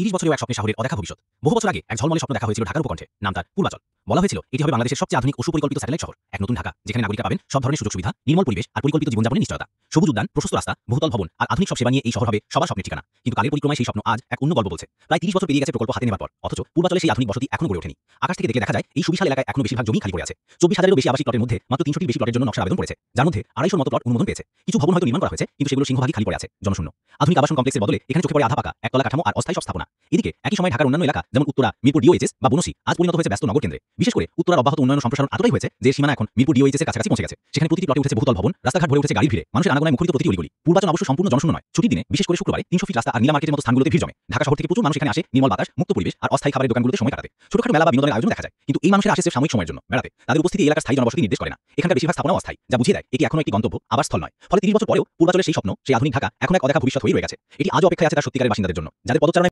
৩০ বছরেও এক স্বপ্নে শহরের অদেখা ভবিষ্যৎ। বহু বছর আগে এক ঝলমলে স্বপ্ন দেখা হয়েছিল ঢাকার উপকণ্ঠে। নাম তার পূর্বাচল। বলা হয়েছিল এটি হবে বাংলাদেশের সবচেয়ে আধুনিক ও সুপরিকল্পিত স্যাটেলাইট শহর। এক নতুন ঢাকা, যেখানে নাগরিকরা পাবেন সব ধরনের সুযোগ সুবিধা, নির্মল পরিবেশ আর পরিকল্পিত জীবনযাপনের নিশ্চয়তা। সবুজ উদ্যান, প্রশস্ত রাস্তা, বহুতল ভবন আর আধুনিক সব সেবা নিয়ে এই শহর হবে সবার স্বপ্নের ঠিকানা। কিন্তু কালের পরিক্রমায় সেই স্বপ্ন আজ এক অন্য গল্প বলছে। প্রায় ৩০ বছর পেরিয়ে গেছে প্রকল্প হাতে নেওয়ার পর, অথচ পূর্বাচলে সেই আধুনিক বসতি এখনো গড়ে ওঠেনি। আকাশ থেকে দেখলে দেখা যায় এই সুবিশাল এলাকায় এখনো বেশিরভাগ জমি খালি পড়ে আছে। ২৪,০০০-এরও বেশি আবাসিক প্লটের মধ্যে মাত্র ৩০০টির বেশি প্লটের জন্য নকশার আবেদন পড়েছে, যার মধ্যে ২৫০'র মতো প্লট অনুমোদন পেয়েছে। কিছু ভবন হয়তো নির্মাণ করা হয়েছে, কিন্তু সেগুলো সিংহভাগই খালি পড়ে আছে, জনশূন্য। আধুনিক আবাসন কমপ্লেক্সের বদলে এখানে চোখে পড়ে আধা পাকা একতলা কাঠামো আর অস্থায়ী সব স্থাপনা। এদিকে একই সময় ঢাকার অন্যান্য এলাকা যেমন উত্তরা, মিরপুর ডিওএইচএস বা বনশ্রী আজ পরিণত হয়েছে ব্যস্ত নগর কেন্দ্রে। বিশেষ করে উত্তরার অব্যাহত উন্নয়ন সম্প্রসারণ এতটাই হয়েছে যে সীমানা এখন মিরপুর ডিওএইচএস এর কাছাকাছি পৌঁছে গেছে। সেখানে প্রতিটি প্লটে উঠেছে বহুতল ভবন, রাস্তাঘাট ভরে উঠেছে গাড়ির ভিড়ে, মানুষের আনাগোনায় মুখরিত প্রতিটি অলিগলি। পূর্বাচল অবশ্য সম্পূর্ণ জনশূন্য নয়। ছুটির দিনে, বিশেষ করে শুক্রবারে ৩০০ ফিট রাস্তা আর নীলা মার্কেটের মতো স্থানগুলোতে ভিড় জমে। ঢাকা শহর থেকে প্রচুর মানুষ এখানে আসে নির্মল বাতাস, মুক্ত পরিবেশ আর অস্থায়ী খাবারের দোকানগুলোতে সময় কাটাতে। ছোটখাটো মেলা বা বিনোদনের আয়োজন দেখা যায়, কিন্তু এই মানুষেরা আসে সাময়িক সময়ের জন্য বেড়াতে। তাদের উপস্থিতি এই এলাকার স্থায়ী জনবসতি নির্দেশ করে না। এখানকার বেশিরভাগ স্থাপনাও অস্থায়ী, যা বুঝিয়ে দেয় এটি এখনো একটি গন্তব্য, আবাসস্থল নয়। ফলে ৩০ বছর পরেও পূর্বাচলের সেই স্বপ্ন, সেই আধুনিক ঢাকা এখন এক অদেখা ভবিষ্যৎ হয়ে রয়ে গেছে। এটি আজও অপেক্ষায় আছে তার সত্যিকারের বাসিন্দাদের জন্য, যাদের পদচারণায়